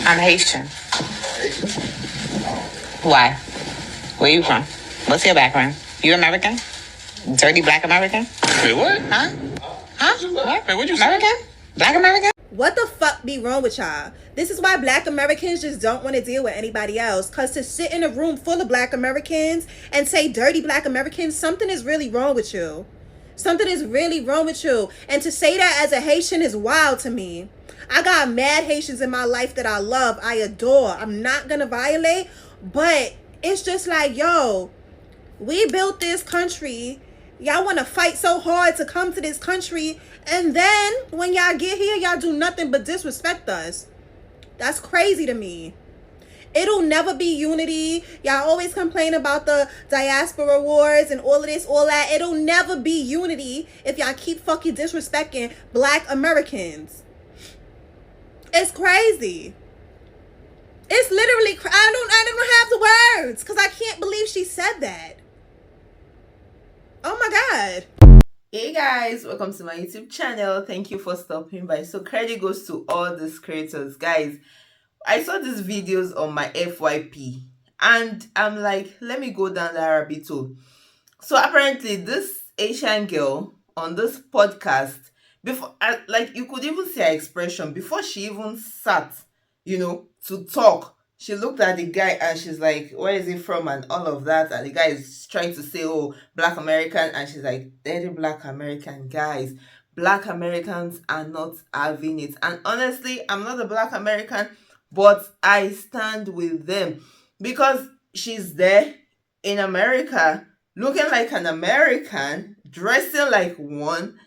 I'm Haitian. Why? Where you from? What's your background? You American? Dirty black American? Wait, what? Huh? What? Wait, what'd you American? say? Black American? What the fuck be wrong with y'all? This is why black Americans just don't want to deal with anybody else. Because to sit in a room full of black Americans and say dirty black Americans, something is really wrong with you. Something is really wrong with you. And to say that as a Haitian is wild to me. I got mad Haitians in my life that I love, I adore. I'm not going to violate. But it's just like, yo, we built this country. Y'all want to fight so hard to come to this country. And then when y'all get here, y'all do nothing but disrespect us. That's crazy to me. It'll never be unity. Y'all always complain about the diaspora wars and all of this, all that. It'll never be unity if y'all keep fucking disrespecting black Americans. It's crazy. It's literally, I don't have the words because I can't believe she said that. Oh my God. Hey guys, welcome to my YouTube channel. Thank you for stopping by. So credit goes to all these creators. Guys, I saw these videos on my FYP and I'm like, let me go down the rabbit hole. So apparently this Asian girl on this podcast, before, like you could even see her expression before she even sat, to talk. She looked at the guy and she's like, where is he from and all of that. And the guy is trying to say, oh, black American. And she's like, dirty black American. Guys, black Americans are not having it. And honestly, I'm not a black American, but I stand with them. Because she's there in America, looking like an American, dressing like one,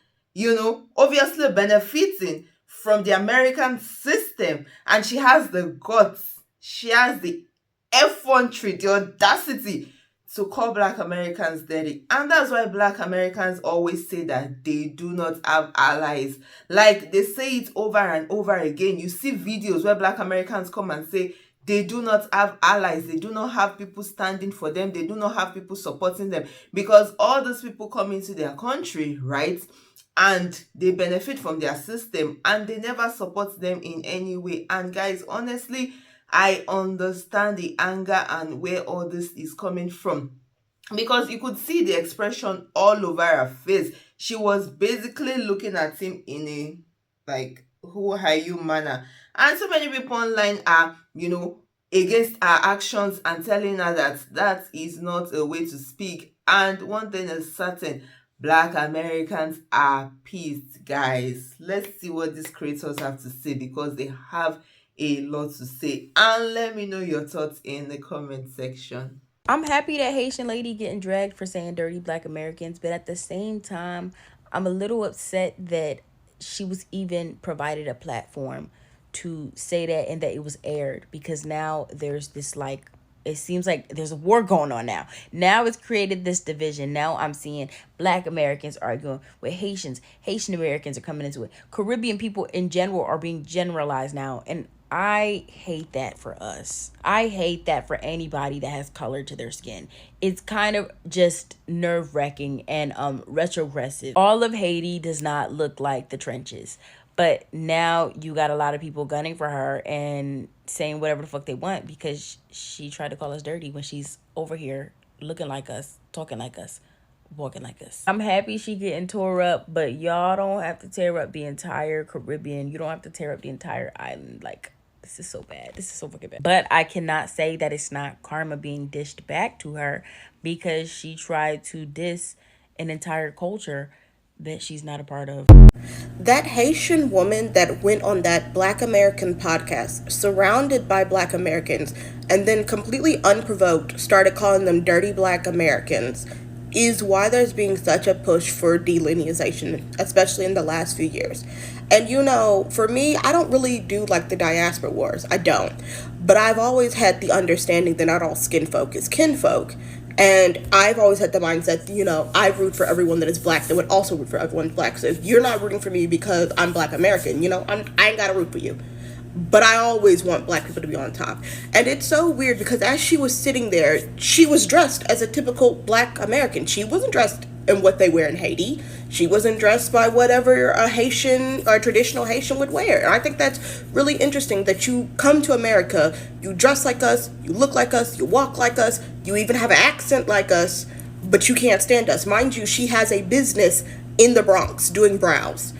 obviously benefiting from the American system. And she has the guts. She has the effrontery, the audacity to call black Americans dirty. And that's why black Americans always say that they do not have allies. Like they say it over and over again. You see videos where black Americans come and say they do not have allies. They do not have people standing for them. They do not have people supporting them. Because all those people come into their country, right? And they benefit from their system. And they never support them in any way. And guys, honestly, I understand the anger and where all this is coming from. Because you could see the expression all over her face. She was basically looking at him in a, like, who are you manner. And so many people online are, against her actions and telling her that that is not a way to speak. And one thing is certain, black Americans are pissed, guys. Let's see what these creators have to say because they have a lot to say. And let me know your thoughts in the comment section. I'm happy that Haitian lady getting dragged for saying dirty black Americans, but at the same time, I'm a little upset that she was even provided a platform to say that and that it was aired, because now there's this, like, it seems like there's a war going on now. Now it's created this division. Now I'm seeing black Americans arguing with Haitians. Haitian Americans are coming into it. Caribbean people in general are being generalized now. And I hate that for us. I hate that for anybody that has color to their skin. It's kind of just nerve-wracking and retrogressive. All of Haiti does not look like the trenches. But now you got a lot of people gunning for her and saying whatever the fuck they want because she tried to call us dirty when she's over here looking like us, talking like us, walking like us. I'm happy she getting tore up, but y'all don't have to tear up the entire Caribbean. You don't have to tear up the entire island. Like, this is so bad. This is so fucking bad. But I cannot say that it's not karma being dished back to her because she tried to diss an entire culture that she's not a part of. That Haitian woman that went on that Black American podcast, surrounded by Black Americans, and then completely unprovoked started calling them dirty Black Americans, is why there's being such a push for delineation, especially in the last few years. And for me, I don't really do like the diaspora wars. I don't. But I've always had the understanding that not all skin folk is kinfolk. And I've always had the mindset, I root for everyone that is black that would also root for everyone black. So if you're not rooting for me because I'm Black American, I ain't got to root for you. But I always want black people to be on top. And it's so weird because as she was sitting there, she was dressed as a typical Black American. She wasn't dressed and what they wear in Haiti. She wasn't dressed by whatever a Haitian or traditional Haitian would wear. And I think that's really interesting that you come to America, you dress like us, you look like us, you walk like us, you even have an accent like us, but you can't stand us. Mind you, she has a business in the Bronx doing brows.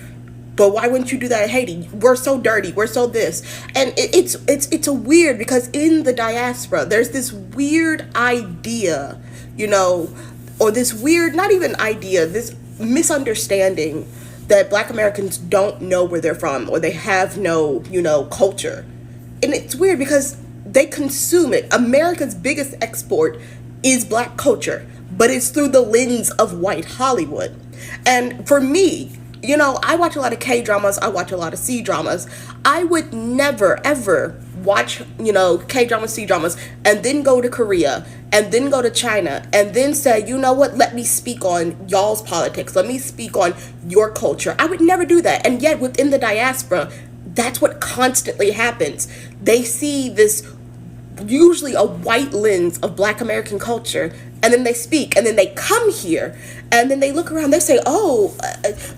But why wouldn't you do that in Haiti? We're so dirty. We're so this, and it's a weird, because in the diaspora there's this weird idea, or this weird, not even idea, this misunderstanding that Black Americans don't know where they're from, or they have no culture, and it's weird because they consume it. America's biggest export is Black culture, but it's through the lens of white Hollywood, and for me, I watch a lot of K dramas. I watch a lot of C dramas. I would never, ever watch, K dramas, C dramas, and then go to Korea, and then go to China, and then say, you know what, let me speak on y'all's politics. Let me speak on your culture. I would never do that. And yet within the diaspora, that's what constantly happens. They see this, usually a white lens of Black American culture, and then they speak, and then they come here, and then they look around, they say, oh,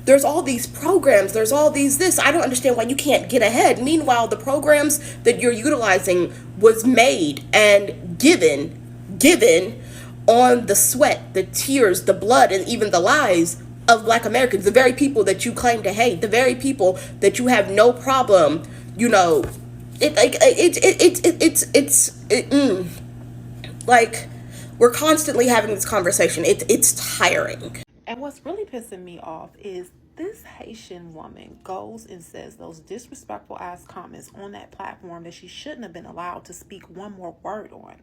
there's all these programs, there's all these this, I don't understand why you can't get ahead. Meanwhile, the programs that you're utilizing was made and given on the sweat, the tears, the blood, and even the lives of Black Americans, the very people that you claim to hate, the very people that you have no problem, like, we're constantly having this conversation. It's tiring. And what's really pissing me off is this Haitian woman goes and says those disrespectful ass comments on that platform that she shouldn't have been allowed to speak one more word on.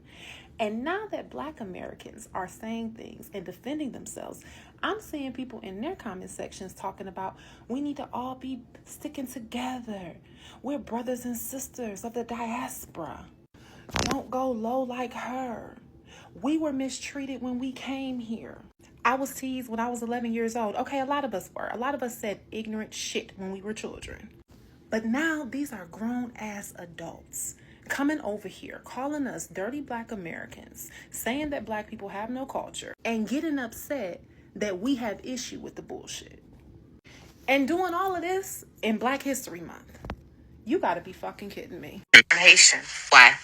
And now that Black Americans are saying things and defending themselves, I'm seeing people in their comment sections talking about we need to all be sticking together. We're brothers and sisters of the diaspora. Don't go low like her. We were mistreated when we came here. I was teased when I was 11 years old. Okay, a lot of us were. A lot of us said ignorant shit when we were children. But now these are grown-ass adults coming over here, calling us dirty Black Americans, saying that Black people have no culture, and getting upset that we have issue with the bullshit. And doing all of this in Black History Month. You gotta be fucking kidding me. I'm Haitian. Why?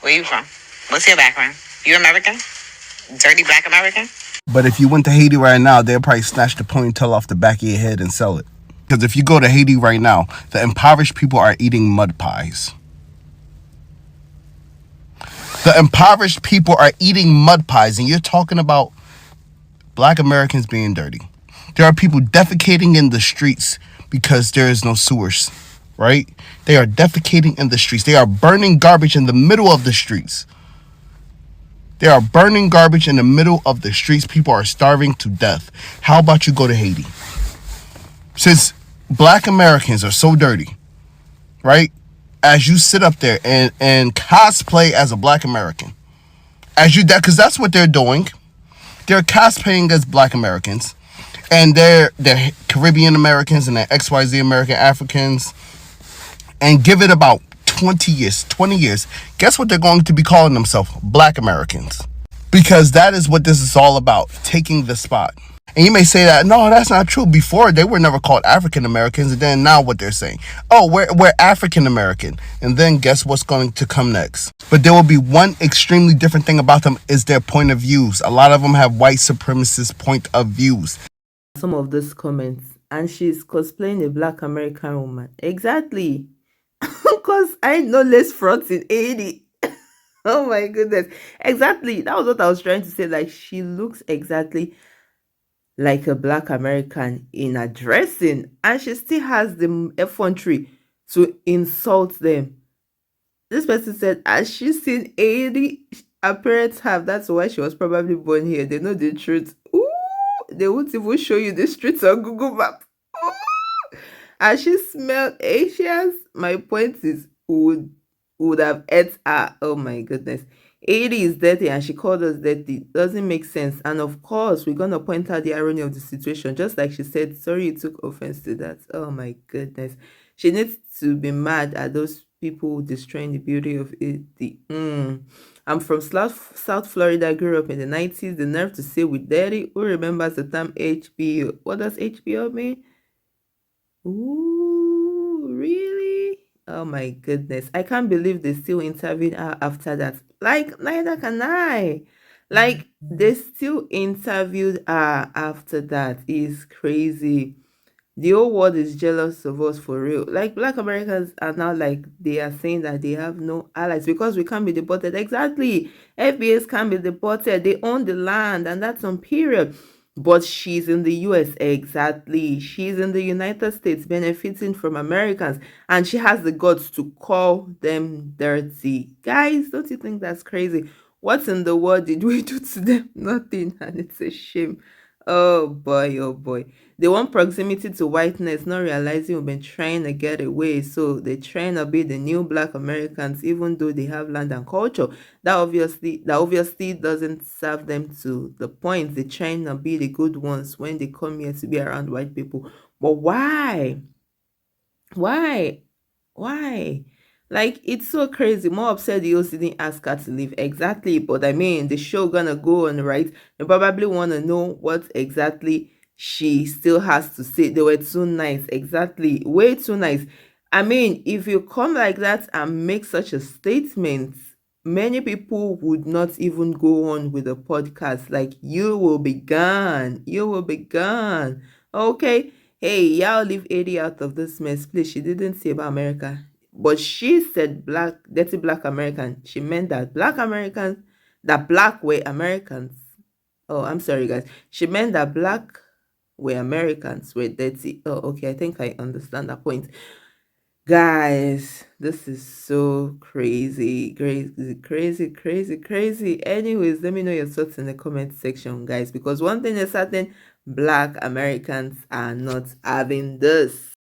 Where you from? What's your background? You American? Dirty Black American? But if you went to Haiti right now, they'll probably snatch the ponytail off the back of your head and sell it. Because if you go to Haiti right now, the impoverished people are eating mud pies. The impoverished people are eating mud pies, and you're talking about Black Americans being dirty. There are people defecating in the streets because there is no sewers, right? They are defecating in the streets. They are burning garbage in the middle of the streets. They are burning garbage in the middle of the streets. People are starving to death. How about you go to Haiti? Since Black Americans are so dirty, right? As you sit up there and cosplay as a Black American, because that's what they're doing. They're cosplaying as Black Americans, and they're Caribbean Americans and they're XYZ American Africans, and give it about 20 years, guess what they're going to be calling themselves? Black Americans. Because that is what this is all about, taking the spot. And you may say that, no, that's not true. Before, they were never called African Americans, and then now what they're saying, oh, we're African American. And then guess what's going to come next? But there will be one extremely different thing about them, is their point of views. A lot of them have white supremacist point of views. Some of those comments, and she's cosplaying a Black American woman. Exactly. Because I know less frauds in 80. Oh my goodness. Exactly. That was what I was trying to say. Like, she looks exactly like a Black American in her dressing, and she still has the effrontery to insult them. This person said, has she seen 80 her parents have? That's why she was probably born here. They know the truth. Ooh, they won't even show you the streets on Google Map. Ooh. Has she smelled Asians? My point is, would have ate her. Oh my goodness. 80 is dirty and she called us dirty. Doesn't make sense. And of course, we're going to point out the irony of the situation. Just like she said, sorry you took offense to that. Oh my goodness. She needs to be mad at those people destroying the beauty of it. I'm from South Florida, grew up in the 90s. The nerve to say with daddy. Who remembers the term HBO? What does HBO mean? Ooh, really? Oh my goodness. I can't believe they still interviewed her after that. Like, neither can I. Like, they still interviewed her after that. Is crazy. The whole world is jealous of us for real. Like black Americans are now like they are saying that they have no allies because we can't be deported. Exactly. FBAs can't be deported. They own the land and that's on period. But she's in the US. Exactly. She's in the United States benefiting from Americans and she has the guts to call them dirty. Guys, don't you think that's crazy? What in the world did we do to them? Nothing. And it's a shame. Oh boy, oh boy. They want proximity to whiteness, not realizing we've been trying to get away. So they're trying to be the new black Americans, even though they have land and culture. That obviously doesn't serve them to the point. They're trying to be the good ones when they come here to be around white people. But why? Why? Why? Like it's so crazy. More upset the host didn't ask her to leave. Exactly. But I mean the show gonna go on, right? They probably wanna know what exactly she still has to say. They were too nice. Exactly. Way too nice. I mean, if you come like that and make such a statement, many people would not even go on with the podcast. Like you will be gone. You will be gone. Okay. Hey, y'all leave Eddie out of this mess, please. She didn't say about America. But she said black, dirty black American. She meant that black Americans, that black were Americans. Oh, I'm sorry, guys. She meant that black were Americans, were dirty. Oh, okay. I think I understand that point. Guys, this is so crazy, crazy, crazy, crazy, crazy. Anyways, let me know your thoughts in the comment section, guys, because one thing is certain, black Americans are not having this.